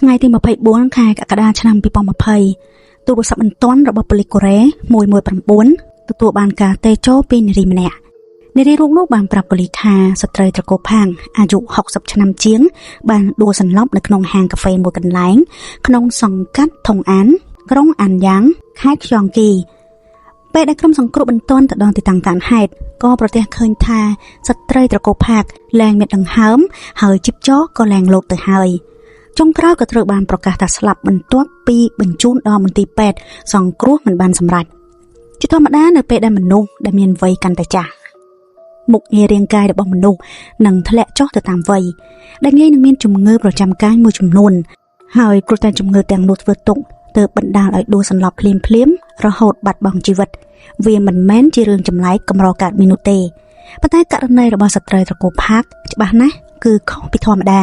ថ្ងៃទី24 ខែកក្កដាឆ្នាំ2020ទូរស័ព្ទបន្ទាន់របស់ប៉ូលីសកូរ៉េ119ទទួលបានការតេជោពីនារីម្នាក់នារីរូបនោះបានប្រាប់ប៉ូលីសថាស្ត្រីត្រកូលផាងអាយុ60ឆ្នាំជាងបានដួលសន្លប់នៅក្នុងហាងកាហ្វេមួយកន្លែងក្នុងសង្កាត់ថុងអានក្រុងអានយ៉ាងខេត្តខ្យងគីពេលដែលក្រុមសង្គ្រោះបន្ទាន់ទៅដល់ទីតាំងកើតហេតុក៏ប្រទះឃើញថាស្ត្រីត្រកូលផាកលែងមានដង្ហើមហើយជីពចរក៏លែងលោតទៅហើយចុងក្រោយក៏ត្រូវបានប្រកាសថាស្លាប់បន្ទាប់ពីបញ្ជូនដល់មន្ទីរពេទ្យសង្គ្រោះមិនបានសម្រេចជាធម្មតានៅពេលដែលមនុស្សដែលមានវ័យកាន់តែចាស់មុខងាររាងកាយរបស់មនុស្សនឹងធ្លាក់ចុះទៅតាមវ័យដែលងាយនឹងមានជំងឺប្រចាំកាយមួយចំនួនហើយព្រោះតែជំងឺទាំងនោះធ្វើទុកទើបបណ្ដាលឲ្យដួលសន្លប់ភ្លាមរហូតបាត់បង់ជីវិតវាមិនមែនជារឿងចម្លែកកម្រកើតមាននោះទេប៉ុន្តែករណីរបស់ស្ត្រីត្រកូលផាកច្បាស់ណាស់គឺខុសពីធម្មតា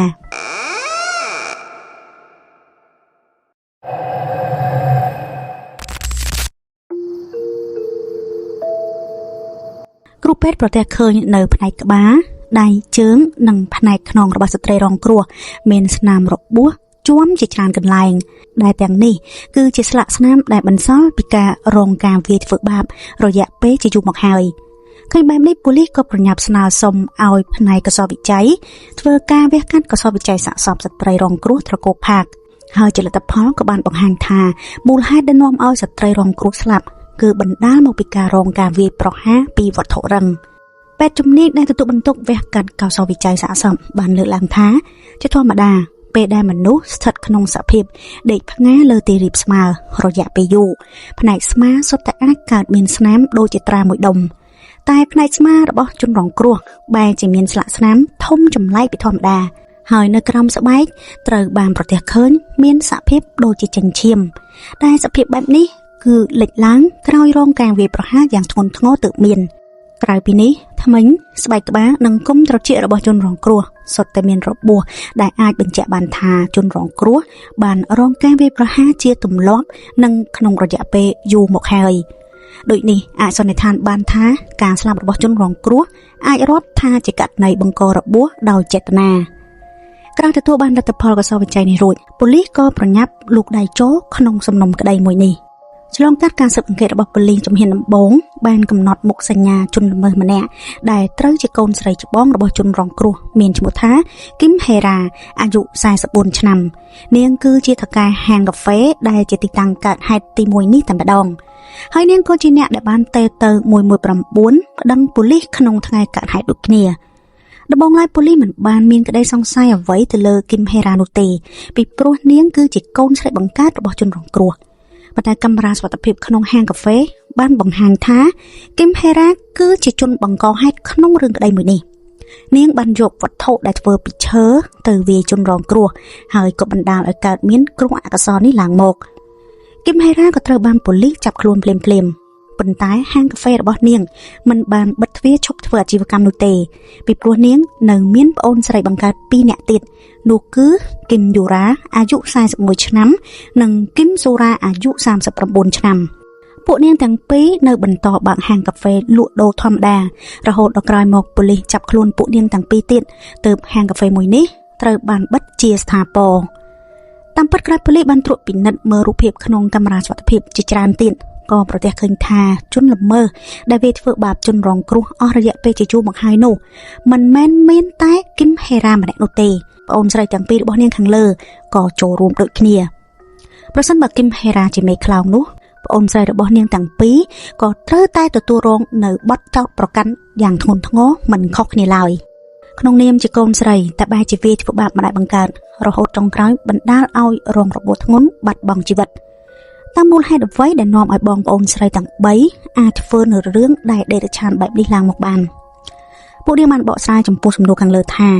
គ្រូពេទ្យប្រទះឃើញនៅផ្នែកក្បាលដៃជើងនិងផ្នែកខ្នងរបស់ស្ត្រីរងគ្រោះមានស្នាមរបួសជួមជាច្រើនកន្លែងដែលទាំងនេះគឺជាស្លាកស្នាមដែលបន្សល់ពីការរងការវាយធ្វើបាបរយៈពេលជាយូរមកហើយឃើញបែបនេះប៉ូលីសក៏ប្រញាប់ស្នើសុំឲ្យផ្នែកកសោវិច័យធ្វើការវះកាត់កសោវិច័យសាកសពស្ត្រីរងគ្រោះត្រកូលផាកហើយជាលទ្ធផលក៏បានបង្ហាញថាមូលហេតុដែលនាំឲ្យស្ត្រីរងគ្រោះស្លាប់គឺបណ្ដាលមកពីការរងការវាយប្រហារពីវត្ថុរឹងពេទ្យជំនាញដែលទទួលបន្ទុកវះកាត់កសោវិច័យសាកសពបានលើកឡើងថាជាធម្មតាពេលដែលមនុស្សស្ថិតក្នុងសភាពដេកផ្ងាលើទីរាបស្មើរយៈពេលយូរផ្នែកស្មាសុទ្ធតែអាចកើតមានស្នាមដូចជាត្រាមួយដុំតែផ្នែកស្មារបស់ជនរងគ្រោះបែរជាមានស្លាកស្នាមធំចម្លែកពីធម្មតាហើយនៅក្រោមស្បែកត្រូវបានប្រទះឃើញមានសភាពដូចជាចិញ្ចៀមតែសភាពបែបនេះគឺលេចឡើងក្រោយរងការវាយប្រហារយ៉ាងធ្ងន់ធ្ងរទើបមានក្រៅពីនេះធ្មេញស្បែកក្បាលនិងគុំត្រចៀករបស់ជនរងគ្រោះសុទ្ធតែមានរបួសដែលអាចបញ្ជាក់បានថាជនរងគ្រោះបានរងការវាយប្រហារជាទម្លាប់និងក្នុងរយៈពេលយូរមកហើយដូចនេះអាចសន្និដ្ឋានបានថាការស្លាប់របស់ជនរងគ្រោះអាចរាប់ថាជាករណីបង្ករបួសដោយចេតនាក្រោយទទួលបានលទ្ធផលកសោវិច័យនេះរួចប៉ូលីសក៏ប្រញាប់លូកដៃចូលក្នុងសំណុំក្តីមួយនេះឆ្លងកាត់ការស៊ើបអង្កេតរបស់ប៉ូលីសជំហានដំបូងបានកំណត់មុខសញ្ញាជនល្មើសម្នាក់ដែលត្រូវជាកូនស្រីច្បងរបស់ជនរងគ្រោះមានឈ្មោះថាគឹមហេរ៉ាអាយុ44ឆ្នាំនាងគឺជាថៅកែហាងកាហ្វេដែលជាទីតាំងកើតហេតុទី1នេះតែម្ដងហើយនាងក៏ជាអ្នកដែលបានទៅ119ប្តឹងប៉ូលីសក្នុងថ្ងៃកើតហេតុដូចគ្នាដំបូងឡើយប៉ូលីសមិនបានមានក្តីសង្ស័យអ្វីទៅលើគឹមហេរ៉ានោះទេពីព្រោះនាងគឺជាកូនស្រីបង្កើតរបស់ជនរងគ្រោះប៉ុន្តែកាមេរ៉ាសុវត្ថិភាពក្នុងហាងកាហ្វេបានបង្ហាញថាគឹមហេរ៉ាគឺជាជនបង្កហេតុក្នុងរឿងក្តីមួយនេះនាងបានយកវត្ថុដែលធ្វើពីឈើទៅវាយជនរងគ្រោះហើយក៏បណ្ដាលឲ្យកើតមានគ្រោះអកុសលនេះឡើងមកគឹមហេរ៉ាក៏ត្រូវបានប៉ូលីសចាប់ខ្លួនភ្លាមប៉ុន្តែហាងកាហ្វេរបស់នាងមិនបានបិទទ្វារឈប់ធ្វើអាជីវកម្មនោះទេពីព្រោះនាងនៅមានប្អូនស្រីបង្កើត2នាក់ទៀតនោះគឺគឹមយូរ៉ាអាយុ41ឆ្នាំនិងគឹមសូរ៉ាអាយុ39ឆ្នាំពួកនាងទាំងពីរនៅបន្តបើកហាងកាហ្វេលក់ដូរធម្មតារហូតដល់ក្រោយមកប៉ូលីសចាប់ខ្លួនពួកនាងទាំងពីរទៀតទើបហាងកាហ្វេមួយនេះត្រូវបានបិទជាស្ថាពរតាមពិតក្រោយប៉ូលីសបានត្រួតពិនិត្យមើលរូបភាពក្នុងកាមេរ៉ាសុវត្ថិភាពជាច្រើនទៀតក៏ប្រទះឃើញថាជនល្មើសដែលវាធ្វើបាបជនរងគ្រោះអស់រយៈពេលជាយូរមកហើយនោះមិនមែនមានតែគឹមហេរ៉ាម្នាក់នោះទេប្អូនស្រីទាំងពីររបស់នាងខាងលើក៏ចូលរួមដូចគ្នាប្រសិនបើគឹមហេរ៉ាជាមេខ្លោងនោះប្អូនស្រីរបស់នាងទាំងពីរក៏ត្រូវតែទទួលរងនៅបទចោទប្រកាន់យ៉ាងធ្ងន់ធ្ងរមិនខុសគ្នាឡើយក្នុងនាមជាកូនស្រីតែបែរជាវាធ្វើបាបម្ដាយបង្កើតរហូតចុងក្រោយបណ្ដាលឲ្យរងរបួសធ្ងន់បាត់បង់ជីវិតតាមមូលហេតុអ្វីដែលនាំឲ្យបងប្អូនស្រីទាំង3អាចធ្វើនៅរឿងដែលដេរឆានបែបនេះឡើងមកបានពួកនាងបានបកស្រាយចំពោះសំណួរខាងលើថា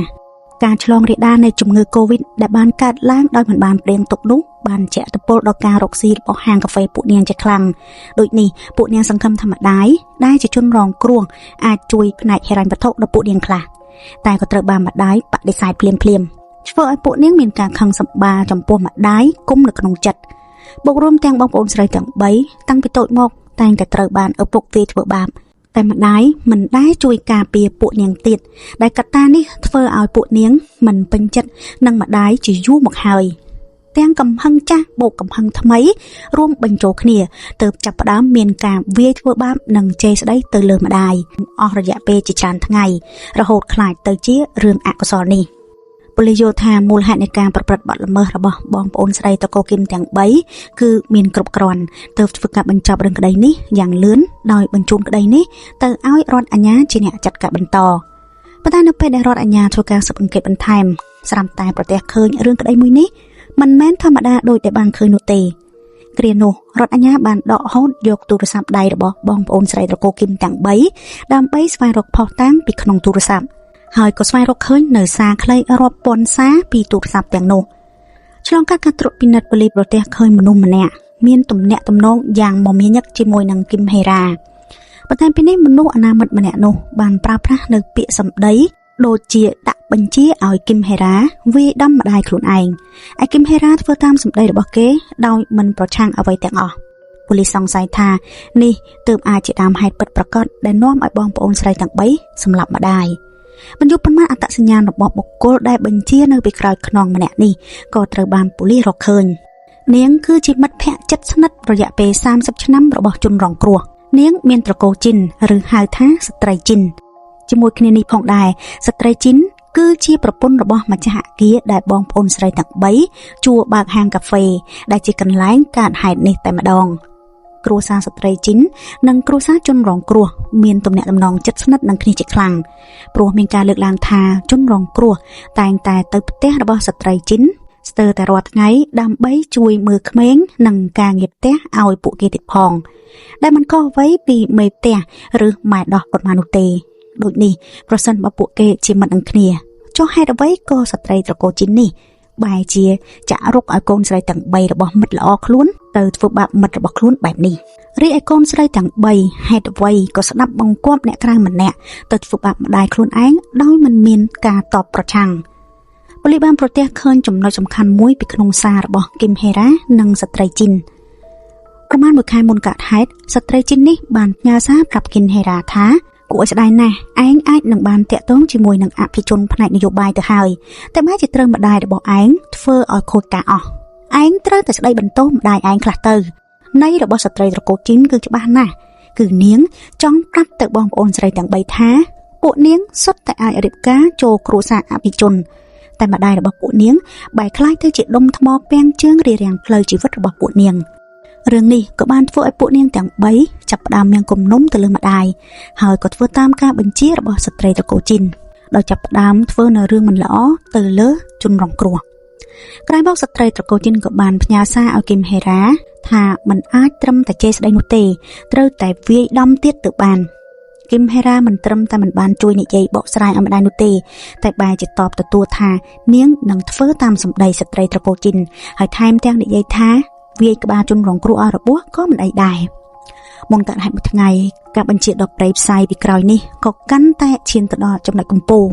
ការឆ្លងរាលដាលនៃជំងឺ COVID ដែលបានកើតឡើងដោយមិនបានព្រៀងទុកនោះបានជះឥទ្ធិពលដល់ការរកស៊ីរបស់ហាងកាហ្វេពួកនាងជាខ្លាំងដូចនេះពួកនាងសង្ឃឹមថាម្ដាយដែលជាជនរងគ្រោះអាចជួយផ្នែកហិរញ្ញវត្ថុដល់ពួកនាងខ្លះតែក៏ត្រូវបានម្ដាយបដិសេធភ្លាមធ្វើឲ្យពួកនាងមានការខឹងសម្បារចំពោះម្ដាយគុំនៅក្នុងចិត្តបូករួមទាំងបងប្អូនស្រីទាំង3តាំងពីតូចមកតែងតែត្រូវបានឪពុកវាយធ្វើបាបតែម្ដាយមិនដែលជួយការពារពួកនាងទៀតដែលកត្តានេះធ្វើឲ្យពួកនាងមិនពេញចិត្តនឹងម្ដាយជាយូរមកហើយ ទាំងកំហឹងចាស់បូកកំហឹងថ្មីរួមបញ្ចូលគ្នាទើបចាប់ផ្ដើមមានការវាយធ្វើបាបនិងជេរស្ដីទៅលើម្ដាយអស់រយៈពេលជាច្រើនថ្ងៃរហូតក្លាយទៅជារឿងអកុសលនេះប៉ូលីសយល់ថាមូលហេតុនៃការប្រព្រឹត្តបទល្មើសរបស់បងប្អូនស្រីតកូគឹមទាំង3គឺមានគ្រប់គ្រាន់ទើបធ្វើការបញ្ចប់រឿងក្តីនេះយ៉ាងលឿនដោយបញ្ជូនក្តីនេះទៅឲ្យរដ្ឋអាជ្ញាជាអ្នកចាត់ការបន្តប៉ុន្តែនៅពេលដែលរដ្ឋអាជ្ញាធ្វើការស៊ើបអង្កេតបន្ថែមស្រាប់តែប្រទះឃើញរឿងក្តីមួយនេះមិនមែនធម្មតាដូចដែលបានឃើញនោះទេគ្រានោះរដ្ឋអាជ្ញាបានដកហូតយកទូរស័ព្ទដៃរបស់បងប្អូនស្រីតកូគឹមទាំង3ដើម្បីស្វែងរកភស្តុតាងពីក្នុងទូរស័ព្ទហើយក៏ស្វែងរកឃើញនៅសារខ្លីរាប់ពាន់សារពីទូរស័ព្ទទាំងនោះឆ្លងកាត់ការត្រួតពិនិត្យប៉ូលីសប្រទះឃើញមនុស្សម្នាក់មានទំនាក់ទំនងយ៉ាងមមាញឹកជាមួយនឹងគឹមហេរ៉ាបន្ថែមពីនេះមនុស្សអនាមិតម្នាក់នោះបានប្រើប្រាស់នៅពាក្យសម្ដីដូចជាដាក់បញ្ជាឲ្យគឹមហេរ៉ាវាយដំម្ដាយខ្លួនឯងឯគឹមហេរ៉ាធ្វើតាមសម្ដីរបស់គេដោយមិនប្រឆាំងអ្វីទាំងអស់ប៉ូលីសសង្ស័យថានេះទើបអាចជាដើមហេតុពិតប្រាកដដែលនាំឲ្យបងប្អូនស្រីទាំង3សម្លាប់ម្ដាយបញ្ញុប៉ុន្មានអត្តសញ្ញាណរបស់បុគ្គលដែលបញ្ជានៅពីក្រោយខ្នងម្នាក់នេះក៏ត្រូវបានប៉ូលីសរកឃើញនាងគឺជាមិត្តភក្តិជិតស្និទ្ធរយៈពេល30ឆ្នាំរបស់ជនរងគ្រោះនាងមានត្រកូលជីនឬហៅថាស្ត្រីជីនជាមួយគ្នានេះផងដែរស្ត្រីជីនគឺជាប្រពន្ធរបស់ម្ចាស់អគារដែលបងប្អូនស្រីទាំង3ជួបើកហាងកាហ្វេដែលជាកន្លែងកើតហេតុនេះតែម្ដងគ្រួសារស្ត្រីជីននិងគ្រួសារជនរងគ្រោះមានទំនាក់ទំនងជិតស្និទ្ធនឹងគ្នាជាខ្លាំងព្រោះមានការលើកឡើងថាជនរងគ្រោះតែងតែទៅផ្ទះរបស់ស្ត្រីជីនស្ទើរតែរាល់ថ្ងៃដើម្បីជួយមើលក្មេងនិងការងារផ្ទះឲ្យពួកគេទៀតផងដែលមិនខុសអ្វីពីមេផ្ទះឬម៉ែដោះប៉ុន្មាននោះទេដូចនេះប្រសិនបើពួកគេជាមិត្តនឹងគ្នាចុះហេតុអ្វីក៏ស្ត្រីត្រកូលជីននេះបែរជាចាក់រុកឲ្យកូនស្រីទាំង3របស់មិត្តល្អខ្លួនទៅធ្វើបាបមិត្តរបស់ខ្លួនបែបនេះរីឯកូនស្រីទាំង3ហេតុអ្វីក៏ស្ដាប់បង្គាប់អ្នកក្រៅម្នាក់ទៅធ្វើបាបម្ដាយខ្លួនឯងដោយមិនមានការតបប្រឆាំងប៉ូលីសបានប្រទះឃើញចំណុចសំខាន់មួយពីក្នុងសាររបស់គឹមហេរ៉ានិងស្ត្រីជីនប្រហែល1ខែមុនកើតហេតុស្ត្រីជីននេះបានផ្ញើសារប្រាប់គឹមហេរ៉ាថាគួរឲ្យស្ដាយណាស់ឯងអាចនឹងបានតាក់ទងជាមួយនឹងអភិជនផ្នែកនយោបាយទៅហើយតែបែរជាត្រូវម្ដាយរបស់ឯងធ្វើឲ្យខូចការអស់ឯងត្រូវតែស្ដីបន្ទោសម្ដាយឯងខ្លះទៅន័យរបស់ស្ត្រីត្រកូលជីនគឺច្បាស់ណាស់គឺនាងចង់ប្រាប់ទៅបងប្អូនស្រីទាំង3ថាពួកនាងសុទ្ធតែអាចរៀបការចូលគ្រួសារអភិជនតែម្ដាយរបស់ពួកនាងបែរក្លាយទៅជាដុំថ្មពាំងជើងរារាំងផ្លូវជីវិតរបស់ពួកនាងរឿងនេះក៏បានធ្វើឲ្យពួកនាងទាំង3ចាប់ផ្ដើមមានគំនុំទៅលើម្ដាយហើយក៏ធ្វើតាមការបញ្ជារបស់ស្ត្រីត្រកូលជីនដោយចាប់ផ្ដើមធ្វើនៅរឿងមិនល្អទៅលើជនរងគ្រោះក្រោយមកស្ត្រីត្រកូលជីនក៏បានផ្ញើសារឲ្យគឹមហេរ៉ាថាមិនអាចត្រឹមតែជេរស្ដីនោះទេត្រូវតែវាយដំទៀតទៅបានគឹមហេរ៉ាមិនត្រឹមតែមិនបានជួយនិយាយបកស្រាយឲ្យម្ដាយនោះទេតែបែរជាតបទទួលថានាងនឹងធ្វើតាមសម្ដីស្ត្រីត្រកូលជីនហើយថែមទាំងនិយាយថាវាយក្បាលជនរងគ្រោះឲ្យរបួសក៏មិនអីដែរមុនកើតហេតុមួយថ្ងៃការបញ្ជាដល់ប្រៃផ្សាយពីក្រោយនេះក៏កាន់តែឈានទៅដល់ចំណុចកំពូល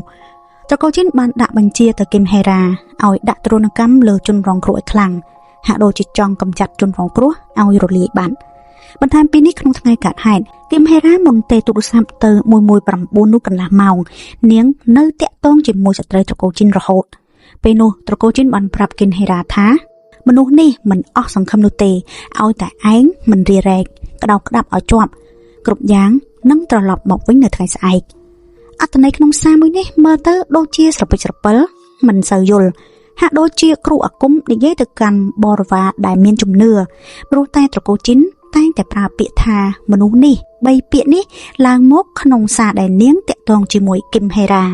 ត្រកូលជីនបានដាក់បញ្ជាទៅគឹមហេរ៉ាឲ្យដាក់ទរណកម្មលើជនរងគ្រោះឲ្យខ្លាំងហាក់ដូចជាចង់កម្ចាត់ជនរងគ្រោះឲ្យរលាយបាត់បន្ថែមពីនេះក្នុងថ្ងៃកើតហេតុគឹមហេរ៉ាមុនទេទូរស័ព្ទទៅ119នោះកន្លះម៉ោងនាងនៅតាក់ទងជាមួយស្ត្រីត្រកូលជីនរហូតពេលនោះត្រកូលជីនបានប្រាប់គឹមហេរ៉ាថាមនុស្សនេះមិនអស់សង្ឃឹមនោះទេឲ្យតែឯងមិនរារែកក្តោបក្តាប់ឲ្យជាប់គ្រប់យ៉ាងនឹងត្រឡប់មកវិញនៅថ្ងៃស្អែកអត្ថន័យក្នុងសារមួយនេះមើលទៅដូចជាស្រពេចស្រពិលមិនសូវយល់ហាក់ដូចជាគ្រូអាគមនិយាយទៅកាន់បរិវារដែលមានជំនឿព្រោះតែត្រកូលជីនតែងតែប្រើពាក្យថាមនុស្សនេះ3ពាក្យនេះឡើងមកក្នុងសារដែលនាងតាក់ទងជាមួយគឹមហេរ៉ា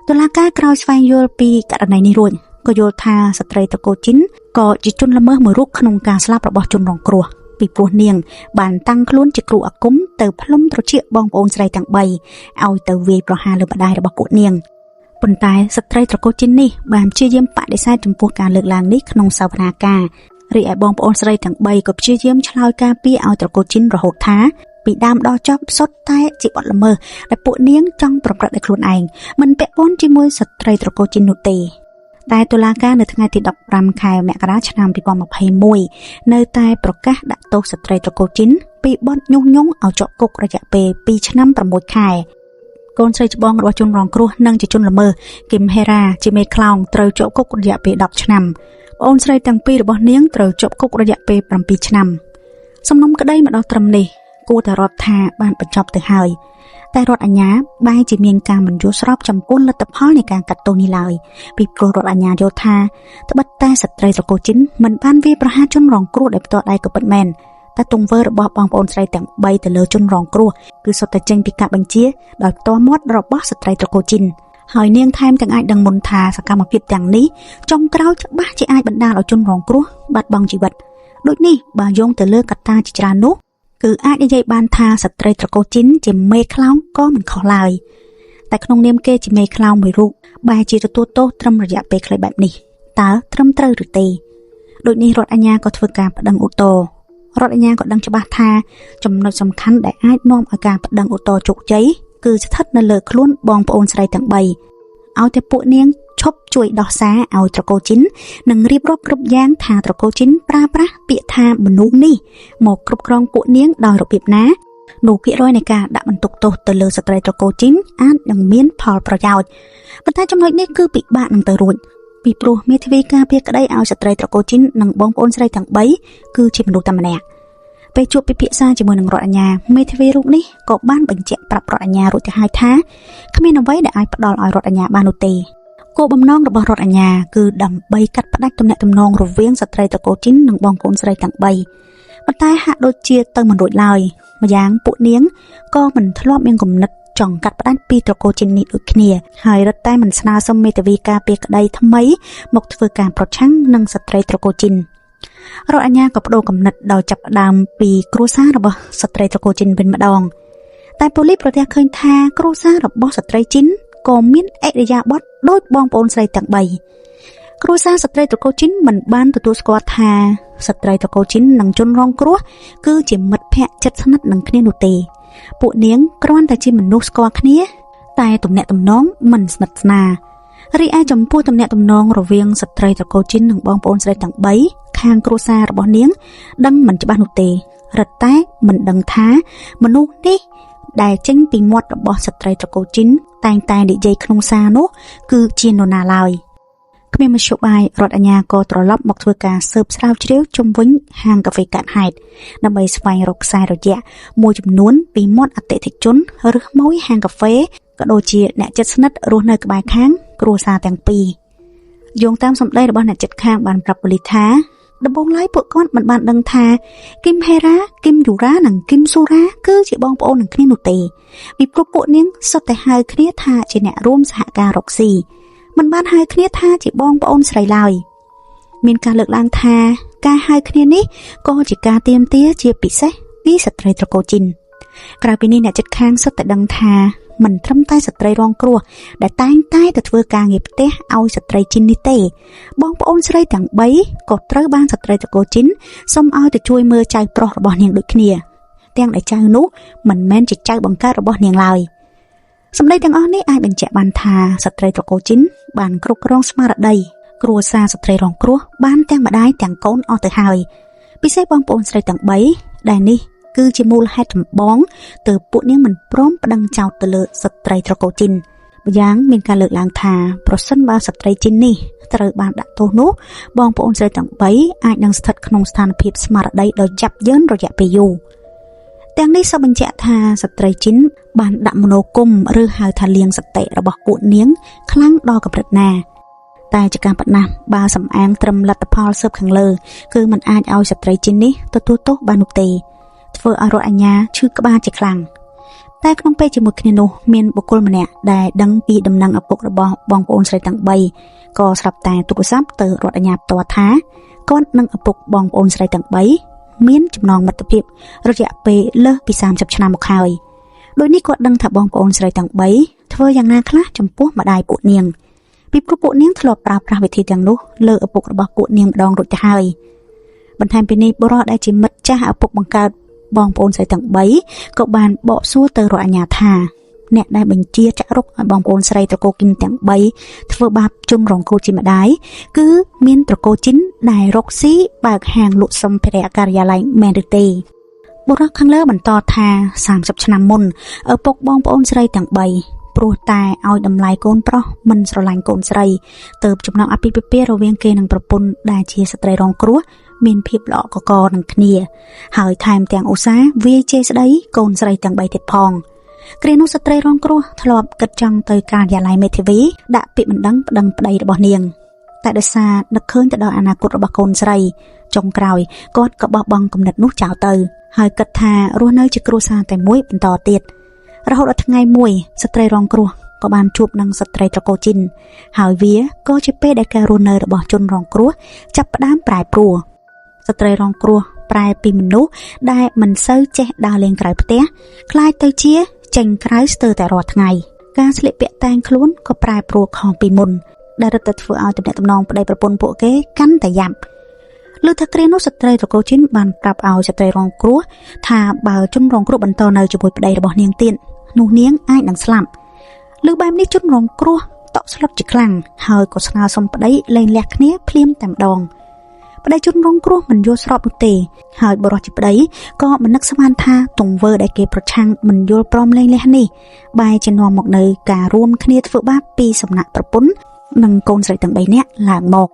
តុលាការក្រោយស្វែងយល់ពីករណីនេះរួចក៏យល់ថាស្ត្រីត្រកូលជីនក៏ជាជនល្មើសមួយរូបក្នុងការស្លាប់របស់ជនរងគ្រោះពីព្រោះនាងបានតាំងខ្លួនជាគ្រូអាគមទៅផ្លុំត្រចៀកបងប្អូនស្រីទាំង3ឲ្យទៅវាយប្រហារលើម្ដាយរបស់ពួកនាងប៉ុន្តែស្ត្រីត្រកូលជីននេះបានព្យាយាមបដិសេធចំពោះការលើកឡើងនេះក្នុងសវនាការរីឯបងប្អូនស្រីទាំង3ក៏ព្យាយាមឆ្លើយការពីឲ្យត្រកូលជីនរហូតថាពីដើមដល់ចប់សុទ្ធតែជាបទល្មើសដែលពួកនាងចង់ប្រព្រឹត្តដោយខ្លួនឯងមិនពាក់ព័ន្ធជាមួយស្ត្រីត្រកូលជីននោះទេតែតុលាការនៅថ្ងៃទី15ខែមករាឆ្នាំ2021នៅតែប្រកាសដាក់ទោសស្ត្រីត្រកូលជីនពីបទញុះញង់ឲ្យជាប់គុករយៈពេល2ឆ្នាំ6ខែកូនស្រីច្បងរបស់ជនរងគ្រោះនិងជាជនល្មើសគឹមហេរ៉ាជាមេខ្លោងត្រូវជាប់គុករយៈពេល10ឆ្នាំ អូនស្រីទាំងពីររបស់នាងត្រូវជាប់គុករយៈពេល7ឆ្នាំសំណុំក្តីមកដល់ត្រឹមនេះគួរតែរាប់ថាបានបញ្ចប់ទៅហើយតែរដ្ឋអាជ្ញាបែរជាមានការមិនយល់ស្របចំពោះលទ្ធផលនៃការកាត់ទោសនេះឡើយពីព្រោះរដ្ឋអាជ្ញាយល់ថាត្បិតតែស្ត្រីត្រកូលជីនមិនបានវាយប្រហារជនរងគ្រោះដោយផ្ទាល់ដៃក៏ពិតមែនតែទង្វើរបស់បងប្អូនស្រីទាំង3ទៅលើជនរងគ្រោះគឺសុទ្ធតែចេញពីការបញ្ជាដោយផ្ទាល់មាត់របស់ស្ត្រីត្រកូលជីនហើយនាងថែមទាំងអាចដឹងមុនថាសកម្មភាពទាំងនេះចុងក្រោយច្បាស់ជាអាចបណ្ដាលឲ្យជនរងគ្រោះបាត់បង់ជីវិតដូចនេះបើយោងទៅលើកត្តាជាច្រើននោះគឺអាចនិយាយបានថាស្ត្រីត្រកូលជីនជាមេខ្លោងក៏មិនខុសឡើយតែក្នុងនាមគេជាមេខ្លោងមួយរូបបែរជាទទួលទោសត្រឹមរយៈពេលខ្លីបែបនេះតើត្រឹមត្រូវឬទេដូចនេះរដ្ឋអាជ្ញាក៏ធ្វើការប្តឹងឧទ្ធរណ៍រដ្ឋអាជ្ញាក៏ដឹងច្បាស់ថាចំណុចសំខាន់ដែលអាចនាំឲ្យការប្តឹងឧទ្ធរណ៍ជោគជ័យគឺស្ថិតនៅលើខ្លួនបងប្អូនស្រីទាំង3ឲ្យតែពួកនាងឈប់ជួយដោះសារឲ្យត្រកូលជីននិងរៀបរាប់គ្រប់យ៉ាងថាត្រកូលជីនប្រើប្រាស់ពាក្យថាមនុស្សនេះមកគ្រប់គ្រងពួកនាងដោយរបៀបណានោះភាគរយនៃការដាក់បន្ទុកទោសទៅលើស្ត្រីត្រកូលជីនអាចនឹងមានផលប្រយោជន៍ប៉ុន្តែចំណុចនេះគឺពិបាកនឹងទៅរួចពីព្រោះមេធាវីការពារក្តីឲ្យស្ត្រីត្រកូលជីននិងបងប្អូនស្រីទាំង3គឺជាមនុស្សតែម្នាក់ពេលជួបពិភាក្សាជាមួយនឹងរដ្ឋអាជ្ញាមេធាវីរូបនេះក៏បានបញ្ជាក់ប្រាប់រដ្ឋអាជ្ញារួចទៅហើយថាគ្មានអ្វីដែលអាចផ្ដល់ឲ្យរដ្ឋអាជ្ញាបាននោះទេគោលបំណងរបស់រដ្ឋអាជ្ញាគឺដើម្បីកាត់ផ្តាច់ទំនាក់ទំនងរវាងស្ត្រីត្រកូលជីននិងបងប្អូនស្រីទាំង3ប៉ុន្តែហាក់ដូចជាទៅមិនរួចឡើយម្យ៉ាងពួកនាងក៏មិនធ្លាប់មានគំនិតចង់កាត់ផ្តាច់ពីត្រកូលជីននេះដូចគ្នាហើយរឹតតែមិនស្នើសុំមេធាវីការពារក្តីថ្មីមកធ្វើការប្រឆាំងនឹងស្ត្រីត្រកូលជីនរដ្ឋអាជ្ញាក៏បដូរគំនិតដោយចាប់ផ្ដើមពីគ្រួសាររបស់ស្ត្រីត្រកូលជីនវិញម្ដងតែប៉ូលីសប្រទះឃើញថាគ្រួសាររបស់ស្ត្រីជីនក៏មានអរិយាប័ត្រដូចបងប្អូនស្រីទាំង3គ្រួសារស្ត្រីត្រកូលជីនមិនបានទទួលស្គាល់ថាស្ត្រីត្រកូលជីននិងជនរងគ្រោះគឺជាមិត្តភក្តិជិតស្និទ្ធនឹងគ្នានោះទេពួកនាងគ្រាន់តែជាមនុស្សស្គាល់គ្នាតែទំនាក់ទំនងមិនស្និទ្ធស្នាលរីឯចំពោះទំនាក់ទំនងរវាងស្ត្រីត្រកូលជីននិងបងប្អូនស្រីទាំង3ខាងគ្រួសាររបស់នាងដឹងមិនច្បាស់នោះទេរឹតតែមិនដឹងថាមនុស្សនេះដែលចេញពីមាត់របស់ស្ត្រីត្រកូលជីនតែងតែនិយាយក្នុងសារនោះគឺជានរណាឡើយគ្មានមធ្យោបាយរដ្ឋអាជ្ញាក៏ត្រឡប់មកធ្វើការស៊ើបស្រាវជ្រាវជុំវិញហាងកាហ្វេកាត់ហេតុដើម្បីស្វែងរកខ្សែរយៈមួយចំនួនពីមាត់អតិថិជនឬម៉ួយហាងកាហ្វេក៏ដូចជាអ្នកជិតស្និទ្ធរស់នៅក្បែរខាងគ្រួសារទាំងពីរយោងតាមសម្ដីរបស់អ្នកជិតខាងបានប្រាប់ប៉ូលីសថាដំបូងឡើយពួកគាត់មិនបានដឹងថាគឹមហេរ៉ាគឹមយូរ៉ានិងគឹមស៊ូរ៉ាគឺជាបងប្អូននឹងគ្នានោះទេពីព្រោះពួកនាងសុទ្ធតែហៅគ្នាថាជាអ្នករួមសហការរកស៊ីមិនបានហៅគ្នាថាជាបងប្អូនស្រីឡើយមានការលើកឡើងថាការហៅគ្នានេះក៏ជាការទាមទារជាពិសេសពីស្ត្រីត្រកូលជីនក្រៅពីនេះអ្នកជិតខាងសុទ្ធតែដឹងថាមិនត្រឹមតែស្ត្រីរងគ្រោះដែលតែងតែទៅធ្វើការងារផ្ទះឲ្យស្ត្រីជីននេះទេបងប្អូនស្រីទាំង3ក៏ត្រូវបានស្ត្រីត្រកូលជីនសុំឲ្យទៅជួយមើលចៅប្រុសរបស់នាងដូចគ្នាទាំងដែលចៅនោះមិនមែនជាចៅបង្កើតរបស់នាងឡើយសម្ដីទាំងអស់នេះអាចបញ្ជាក់បានថាស្ត្រីត្រកូលជីនបានគ្រប់គ្រងស្មារតីគ្រួសារស្ត្រីរងគ្រោះបានទាំងម្ដាយទាំងកូនអស់ទៅហើយពិសេសបងប្អូនស្រីទាំង3ដែលនេះគឺជាមូលហេតុចម្បងទើបពួកនាងមិនព្រមប្តឹងចោទទៅលើស្ត្រីត្រកូលជីនម្យ៉ាងមានការលើកឡើងថាប្រសិនបើស្ត្រីជីននេះត្រូវបានដាក់ទោសនោះបងប្អូនស្រីទាំង3អាចនឹងស្ថិតក្នុងស្ថានភាពស្មារតីដ៏យ៉ាប់យ៉ឺនរយៈពេលយូរទាំងនេះសបញ្ជាក់ថាស្ត្រីជីនបានដាក់មនោគមឬហៅថាលៀងសតិរបស់ពួកនាងខ្លាំងដល់កម្រិតណាតែជាការប៉ុណ្ណាបើសំអាងត្រឹមលទ្ធផលស៊ើបខាងលើគឺมันអាចឲ្យស្ត្រីជីននេះទទួលទោសបាននោះទេធ្វើឲ្យរដ្ឋអាជ្ញាឈឺក្បាលជាខ្លាំងតែក្នុងពេលជាមួយគ្នានោះមានបុគ្គលម្នាក់ដែលដឹងពីដំណឹងឪពុករបស់បងប្អូនស្រីទាំង3ក៏ស្រាប់តែទូរស័ព្ទទៅរដ្ឋអាជ្ញាផ្ទាល់ថាគាត់និងឪពុកបងប្អូនស្រីទាំង3មានចំណងមិត្តភាពរយៈពេលលើសពី30ឆ្នាំមកហើយដោយនេះគាត់ដឹងថាបងប្អូនស្រីទាំង3ធ្វើយ៉ាងណាខ្លះចំពោះម្ដាយពួកនាងពីព្រោះពួកនាងធ្លាប់ប្រើប្រាស់វិធីទាំងនោះលើឪពុករបស់ពួកនាងម្ដងរួចទៅហើយបន្ថែមពីនេះបុរសដែលជាមិត្តចាស់ឪពុកបង្កើតបងប្អូនស្រីទាំង3ក៏បានបកសួរទៅរដ្ឋអាជ្ញាថាអ្នកដែលបញ្ជាចាក់រុកឲ្យបងប្អូនស្រីត្រកូលជីនទាំង3ធ្វើបាបជនរងគ្រោះជាម្ដាយគឺមានត្រកូលជីនដែលរកស៊ីបើកហាងលក់សម្ភារៈការិយាល័យមែនឬទេបុរសខាងលើបន្តថា30ឆ្នាំមុនឪពុកបងប្អូនស្រីទាំង3 ព្រោះតែឲ្យតម្លៃកូនប្រុសមិនស្រឡាញ់កូនស្រីទើបចំណងអាពាហ៍ពិពាហ៍រវាងគេនិងប្រពន្ធដែលជាស្ត្រីរងគ្រោះមានភាពល្អកកនឹងគ្នាហើយថែមទាំងឧស្សាហ៍វាយជេរស្ដីកូនស្រីទាំង3ទៀតផងគ្រានោះស្ត្រីរងគ្រោះធ្លាប់គិតចង់ទៅការិយាល័យមេធាវីដាក់ពាក្យបណ្ដឹងប្តឹងប្តីរបស់នាងតែដោយសារនឹកឃើញទៅដល់អនាគតរបស់កូនស្រីចុងក្រោយគាត់ក៏បោះបង់គំនិតនោះចោលទៅហើយគិតថារស់នៅជាគ្រួសារតែមួយបន្តទៀតរហូតដល់ថ្ងៃមួយស្ត្រីរងគ្រោះក៏បានជួបនឹងស្ត្រីត្រកូលជីនហើយវាក៏ជាពេលដែលការរស់នៅរបស់ជនរងគ្រោះចាប់ផ្ដើមប្រែប្រួលស្ត្រីរងគ្រោះប្រែពីមនុស្សដែលមិនសូវចេះដើរលេងក្រៅផ្ទះคล้ายទៅជាចេញក្រៅស្ទើរតែរាល់ថ្ងៃការស្លៀកពាក់តែងខ្លួនក៏ប្រែប្រួលខុសពីមុនដែលរឹតតែធ្វើឲ្យទំនាក់ទំនងប្តីប្រពន្ធពួកគេកាន់តែយ៉ាប់លើថាគ្រានោះស្ត្រីត្រកូលជីនបានប្រាប់ឲ្យស្ត្រីរងគ្រោះថាបើជនរងគ្រោះបន្តនៅជាមួយប្តីរបស់នាងទៀតនោះនាងអាចនឹងស្លាប់លើបែបនេះជនរងគ្រោះតក់ស្លុតជាខ្លាំងហើយក៏ស្នើសុំប្តីលែងលះគ្នាភ្លាមតែម្ដងប្តីជនរងគ្រោះមិនយល់ស្របនោះទេហើយបរិសុទ្ធជាប្តីក៏មិននឹកស្មានថាទង្វើដែលគេប្រឆាំងមិនយល់ព្រមលែងលះនេះបែរជានាំមកនៅការរួមគ្នាធ្វើបាបពីសំណាក់ប្រពន្ធនិងកូនស្រីទាំង3នាក់ឡើងមក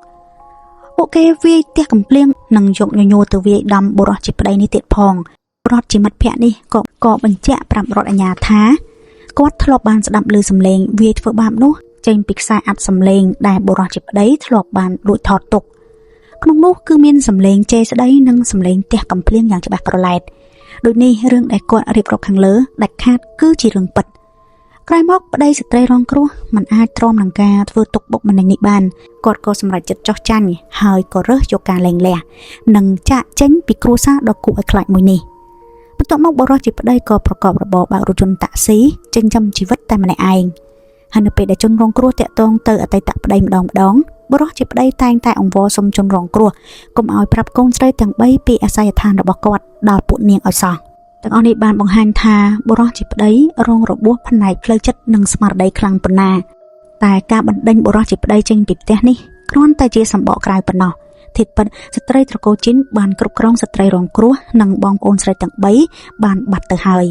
ពួកគេវាយផ្ទះកំភ្លៀងនិងយកញញូទៅវាយដំបុរសជាប្តីនេះទៀតផងបុរសជាមិត្តភក្តិនេះក៏បញ្ជាក់ប្រាប់រដ្ឋអាជ្ញាថាគាត់ធ្លាប់បានស្ដាប់ឮសំឡេងវាយធ្វើបាបនោះចេញពីខ្សែអាត់សំឡេងដែលបុរសជាប្តីធ្លាប់បានលួចថតទុកក្នុងនោះគឺមានសំឡេងជេរស្ដីនិងសំឡេងផ្ទះកំភ្លៀងយ៉ាងច្បាស់ក្រឡែតដូចនេះរឿងដែលគាត់រៀបរាប់ខាងលើដាច់ខាតគឺជារឿងពិតក្រោយមកប្តីស្ត្រីរងគ្រោះមិនអាចទ្រាំនឹងការធ្វើទុកបុកម្នេញនេះបានគាត់ក៏សម្រេចចិត្តចោះចាញ់ហើយក៏រើសយកការលែងលះនិងចាកចេញពីគ្រួសារដ៏គួរឲ្យខ្លាចមួយនេះបន្ទាប់មកបុរសជាប្តីក៏ប្រកបរបរបើករថយន្តតាក់ស៊ីចិញ្ចឹមជីវិតតែម្នាក់ឯងហើយនៅពេលដែលជនរងគ្រោះតាក់ទងទៅអតីតប្តីម្ដងបុរសជាប្តីតែងតែអង្វរសុំជនរងគ្រោះកុំឲ្យប្រាប់កូនស្រីទាំង3ពីអាសយដ្ឋានរបស់គាត់ដល់ពួកនាងឲ្យសោះទាំងអស់នេះបានបង្ហាញថាបុរសជាប្តីរងរបួសផ្នែកផ្លូវចិត្តនិងស្មារតីខ្លាំងប៉ុណ្ណាតែការបណ្ដេញបុរសជាប្តីចេញពីផ្ទះនេះគ្រាន់តែជាសម្បកក្រៅប៉ុណ្ណោះធៀបពិតស្ត្រីត្រកូលជីនបានគ្រប់គ្រងស្ត្រីរងគ្រោះនិងបងប្អូនស្រីទាំង3បានបាត់ទៅហើយ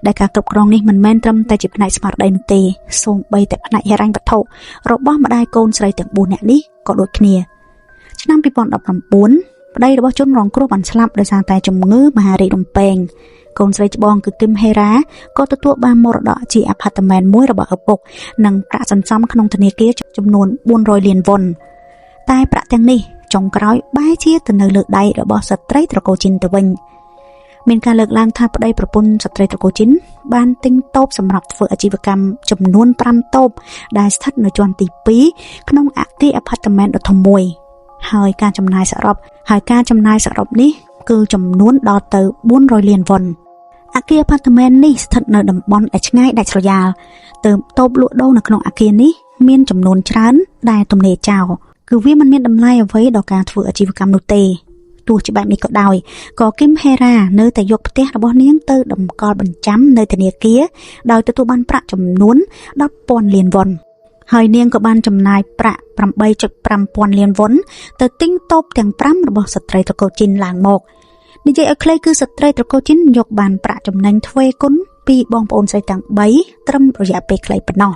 ដែលការគ្រប់គ្រងនេះមិនមែនត្រឹមតែជាផ្នែកស្មារតីនោះទេសូម្បីតែផ្នែកហិរញ្ញវត្ថុរបស់ម្ដាយកូនស្រីទាំង4នាក់នេះក៏ដូចគ្នាឆ្នាំ2019ប្តីរបស់ជនរងគ្រោះបានស្លាប់ដោយសារតែជំងឺមហារីករំពែងកូនស្រីច្បងគឺគឹមហេរ៉ាក៏ទទួលបានមរតកជាអាផាតមិនមួយរបស់ឪពុកនិងប្រាក់សន្សំក្នុងធនាគារចំនួន400លានវ៉ុនតែប្រាក់ទាំងនេះចុងក្រោយបែរជាទៅនៅលើដៃរបស់ស្ត្រីត្រកូលជីនទៅវិញមានការលើកឡើងថាប្តីប្រពន្ធស្ត្រីត្រកូលជីនបានទិញតូបសម្រាប់ធ្វើអាជីវកម្មចំនួន5តូបដែលស្ថិតនៅជាន់ទី2ក្នុងអគារអាផាតមិនដ៏ធំមួយហើយការចំណាយសរុបនេះគឺចំនួនដល់ទៅ400លានវ៉ុនអគារអាផាតមិននេះស្ថិតនៅតំបន់ដែលឆ្ងាយដាច់ស្រយាលតូបលក់ដូរនៅក្នុងអគារនេះមានចំនួនច្រើនដែលទំនេរចោលគឺវាមិនមានតម្លៃអ្វីដល់ការធ្វើអាជីវកម្មនោះទេទោះជាបែបនេះក៏ដោយក៏គឹមហេរ៉ានៅតែយកផ្ទះរបស់នាងទៅតម្កល់បញ្ចាំនៅធនាគារដោយទទួលបានប្រាក់ចំនួន 10,000 លានវ៉ុនហើយនាងក៏បានចំណាយប្រាក់ 8.5 លានវ៉ុនទៅទិញតូបទាំង5របស់ស្ត្រីត្រកូលជីនឡើងមកនិយាយឲ្យខ្លីគឺស្ត្រីត្រកូលជីនយកបានប្រាក់ចំណេញទ្វេគុណពីបងប្អូនស្រីទាំង3ត្រឹមរយៈពេលខ្លីប៉ុណ្ណោះ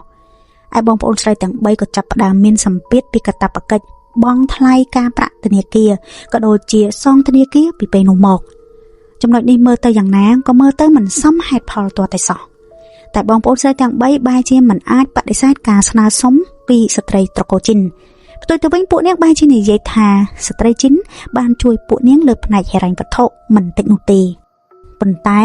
ឯបងប្អូនស្រីទាំង3ក៏ចាប់ផ្ដើមមានសម្ពាធពីកាតព្វកិច្ចបង់ថ្លៃការប្រាក់ធនាគារក៏ដូចជាសងធនាគារពីពេលនោះមកចំណុចនេះមើលទៅយ៉ាងណាក៏មើលទៅមិនសមហេតុផលទាល់តែសោះតែបងប្អូនស្រីទាំង3បែរជាមិនអាចបដិសេធការស្នើសុំពីស្ត្រីត្រកូលជីនផ្ទុយទៅវិញពួកនាងបែរជានិយាយថាស្ត្រីជីនបានជួយពួកនាងលើផ្នែកហិរញ្ញវត្ថុមិនតិចនោះទេប៉ុន្តែ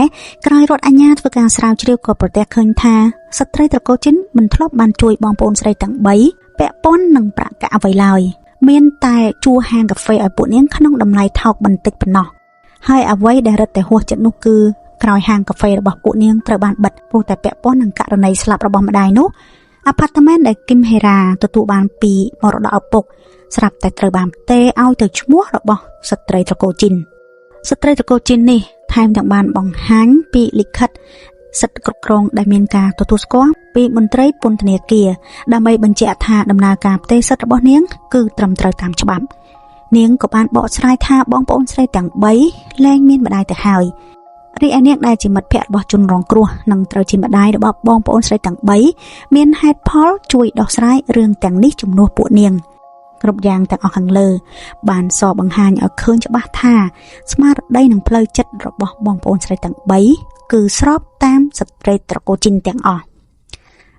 ក្រោយរដ្ឋអាជ្ញាធ្វើការស្រាវជ្រាវក៏ប្រទះឃើញថាស្ត្រីត្រកូលជីនមិនធ្លាប់បានជួយបងប្អូនស្រីទាំង3ពាក់ព័ន្ធនឹងប្រាក់កាក់អ្វីឡើយមានតែជួលហាងកាហ្វេឲ្យពួកនាងក្នុងតម្លៃថោកបន្តិចប៉ុណ្ណោះហើយអ្វីដែលរឹតតែហួសចិត្តនោះគឺក្រោយហាងកាហ្វេរបស់ពួកនាងត្រូវបានបិទព្រោះតែពាក់ព័ន្ធនឹងករណីស្លាប់របស់ម្ដាយនោះអាផាតមិនដែលគឹមហេរ៉ាទទួលបានពីមរតកឪពុកស្រាប់តែត្រូវបានផ្ទេរឲ្យទៅឈ្មោះរបស់ស្ត្រីត្រកូលជីននេះថែមទាំងបានបង្ហាញពីលិខិតសិទ្ធិគ្រប់គ្រងដែលមានការទទួលស្គាល់ពីមន្ត្រីពន្ធនាគារដើម្បីបញ្ជាក់ថាដំណើរការផ្ទេរសិទ្ធិរបស់នាងគឺត្រឹមត្រូវតាមច្បាប់នាងក៏បានបកស្រាយថាបងប្អូនស្រីទាំង3លែងមានម្ដាយទៅហើយ រីឯនាងដែលជាមិត្តភក្តិរបស់ជនរងគ្រោះនឹងត្រូវជាម្ដាយរបស់បងប្អូនស្រីទាំង3មានហេតុផលជួយដោះស្រាយរឿងទាំងនេះជំនួសពួកនាងគ្រប់យ៉ាងទាំងអស់ខាងលើបានសបង្ហាញឲ្យឃើញច្បាស់ថាស្មារតីនិងផ្លូវចិត្តរបស់បងប្អូនស្រីទាំង3គឺស្របតាមស្ត្រីត្រកូលជីនទាំងអស់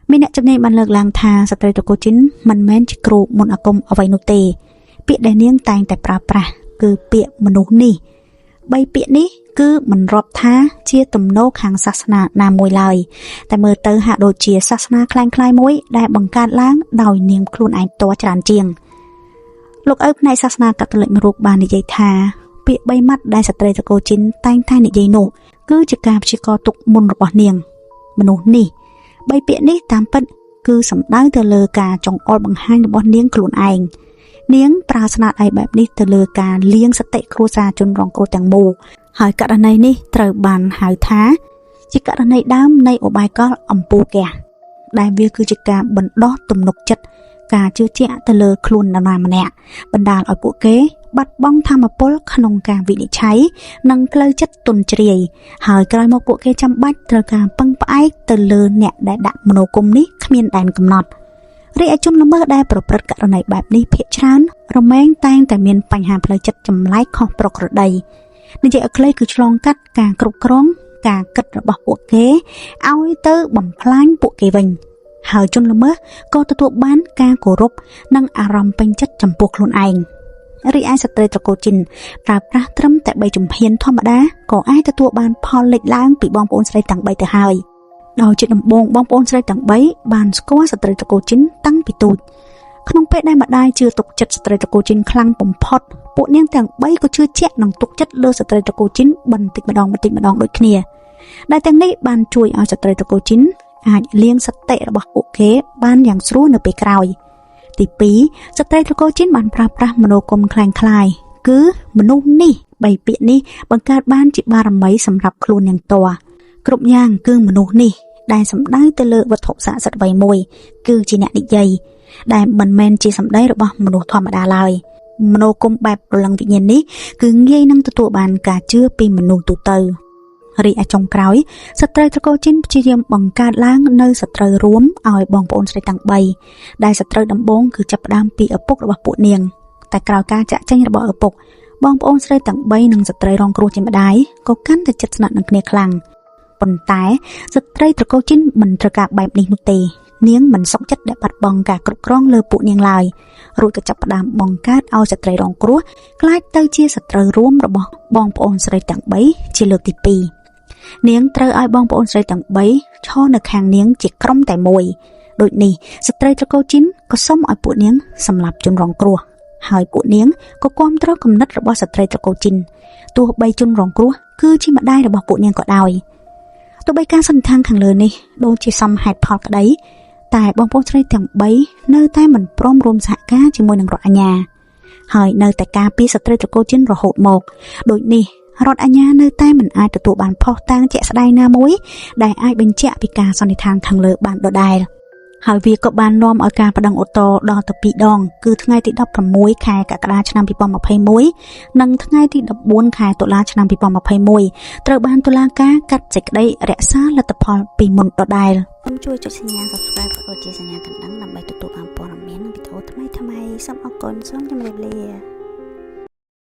មានអ្នកជំនាញបានលើកឡើងថាស្ត្រីត្រកូលជីនមិនមែនជាគ្រូមន្តអាគមអ្វីនោះទេពាក្យដែលនាងតែងតែប្រើប្រាស់គឺពាក្យមនុស្សនេះ3ពាក្យនេះគឺមិនរាប់ថាជាទំនោរខាងសាសនាណាមួយឡើយតែមើលទៅហាក់ដូចជាសាសនាคล้ายៗមួយដែលបង្កើតឡើងដោយនាងខ្លួនឯងផ្ទាល់ច្រើនជាងលោកឪផ្នែកសាសនាកាតូលិកមួយរូបបាននិយាយថាពាក្យ3ម៉ាត់ដែលស្ត្រីត្រកូលជីនតែងតែនិយាយនោះគឺជាការព្យាករណ៍ទុកមុនរបស់នាងមនុស្សនេះ3ពាក្យនេះតាមពិតគឺសំដៅទៅលើការចង្អុលបង្ហាញរបស់នាងខ្លួនឯងនាងប្រើស្នាដៃបែបនេះទៅលើការលៀងសតិគ្រួសារជនរងគ្រោះទាំងមូលហើយករណីនេះត្រូវបានហៅថាជាករណីដើមនៃឧបាយកលអំពូកែដែលវាគឺជាការបណ្ដោះទំនុកចិត្តការជឿជាក់ទៅលើខ្លួននរណាម្នាក់បណ្ដាលឲ្យពួកគេបាត់បង់ធម៌ពលក្នុងការវិនិច្ឆ័យនិងផ្លូវចិត្តទន់ជ្រាយហើយក្រោយមកពួកគេចាំបាច់ត្រូវការពឹងផ្អែកទៅលើអ្នកដែលដាក់មនោគមនេះគ្មានដែនកំណត់រីឯជនល្មើសដែលប្រព្រឹត្តករណីបែបនេះភាគច្រើនរមែងតែងតែមានបញ្ហាផ្លូវចិត្តចម្លែកខុសប្រក្រតីនិយាយឲ្យខ្លីគឺឆ្លងកាត់ការគ្រប់គ្រងការគិតរបស់ពួកគេឲ្យទៅបំផ្លាញពួកគេវិញហើយជនល្មើសក៏ទទួលបានការគោរពនិងអារម្មណ៍ពេញចិត្តចំពោះខ្លួនឯងរីឯស្ត្រីត្រកូលជីនប្រើប្រាស់ត្រឹមតែ3ជំហានធម្មតាក៏អាចទទួលបានផលលេចឡើងពីបងប្អូនស្រីទាំង3ទៅហើយដោយជាដំបូងបងប្អូនស្រីទាំង3បានស្គាល់ស្ត្រីត្រកូលជីនតាំងពីទូចក្នុងពេលដែលម្ដាយជឿទុកចិត្តស្ត្រីត្រកូលជីនខ្លាំងបំផុតពួកនាងទាំង3ក៏ជឿជាក់និងទុកចិត្តលើស្ត្រីត្រកូលជីនបន្តិចម្ដងដូចគ្នាដែលទាំងនេះបានជួយឲ្យស្ត្រីត្រកូលជីនអាចលៀងសតិរបស់ពួកគេបានយ៉ាងស្រួលនៅពេលក្រោយទី2ស្ត្រីត្រកូលជីនបានប្រើប្រាស់មនោគមខ្លាំងខ្លាយគឺមនុស្សនេះ3ពាក្យនេះបង្កើតបានជាបារមីសម្រាប់ខ្លួននាងតគ្រប់យ៉ាងគឺមនុស្សនេះដែលសំដៅទៅលើវត្ថុស័ក្តិសិទ្ធិអ្វីមួយគឺជាអ្នកនិយាយដែលមិនមែនជាសម្ដីរបស់មនុស្សធម្មតាឡើយមនោគមបែបព្រលឹងវិញ្ញាណនេះគឺងាយនឹងទទួលបានការជឿពីមនុស្សទូទៅរីឯចុងក្រោយស្ត្រីត្រកូលជីនព្យាយាមបង្កើតឡើងនៅសត្រូវរួមឲ្យបងប្អូនស្រីទាំង3ដែលសត្រូវដំបូងគឺចាប់ផ្ដើមពីឪពុករបស់ពួកនាងតែក្រោយការចាក់ចែងរបស់ឪពុកបងប្អូនស្រីទាំង3និងស្ត្រីរងគ្រោះជាម្ដាយក៏កាន់តែជិតស្និទ្ធនឹងគ្នាខ្លាំងប៉ុន្តែស្ត្រីត្រកូលជីនមិនត្រូវការបែបនេះនោះទេនាងមិនសុខចិត្តដែលបាត់បង់ការគ្រប់គ្រងលើពួកនាងឡើយរួចក៏ចាប់ផ្ដើមបង្កើតឲ្យស្ត្រីរងគ្រោះក្លាយទៅជាសត្រូវរួមរបស់បងប្អូនស្រីទាំង3ជាលើកទី2នាងត្រូវឲ្យបងប្អូនស្រីទាំង3ឈរនៅខាងនាងជាក្រុមតែមួយដូចនេះស្ត្រីត្រកូលជីនក៏សុំឲ្យពួកនាងសម្លាប់ជនរងគ្រោះហើយពួកនាងក៏គាំទ្រគំនិតរបស់ស្ត្រីត្រកូលជីនទោះបីជនរងគ្រោះគឺជាម្ដាយរបស់ពួកនាងក៏ដោយទោះបីការសន្និដ្ឋានខាងលើនេះដូចជាសមហេតុផលក្តីតែបងប្អូនស្រីទាំង3នៅតែមិនព្រមរួមសហការជាមួយនឹងរដ្ឋអាជ្ញាហើយនៅតែការពារស្ត្រីត្រកូលជីនរហូតមកដូចនេះរដ្ឋអាជ្ញានៅតែមិនអាចទទួលបានភស្តុតាងជាក់ស្ដែងណាមួយដែលអាចបញ្ជាក់ពីការសន្និដ្ឋានខាងលើបានដដែលហើយវាក៏បាននាំឲ្យការប្តឹងឧទ្ធរណ៍ដល់ទៅ2ដងគឺថ្ងៃទី16ខែកក្កដាឆ្នាំ2021និងថ្ងៃទី14ខែតុលាឆ្នាំ2021ត្រូវបានតុលាការកាត់សេចក្តីរក្សាលទ្ធផលពីមុនដដែលសូមជួយចុចសញ្ញា Subscribe ក៏ដូចជាសញ្ញាកណ្ដឹងដើម្បីទទួលបានព័ត៌មាននិងវីដេអូថ្មីៗសូមអរគុណសូមជម្រាបលា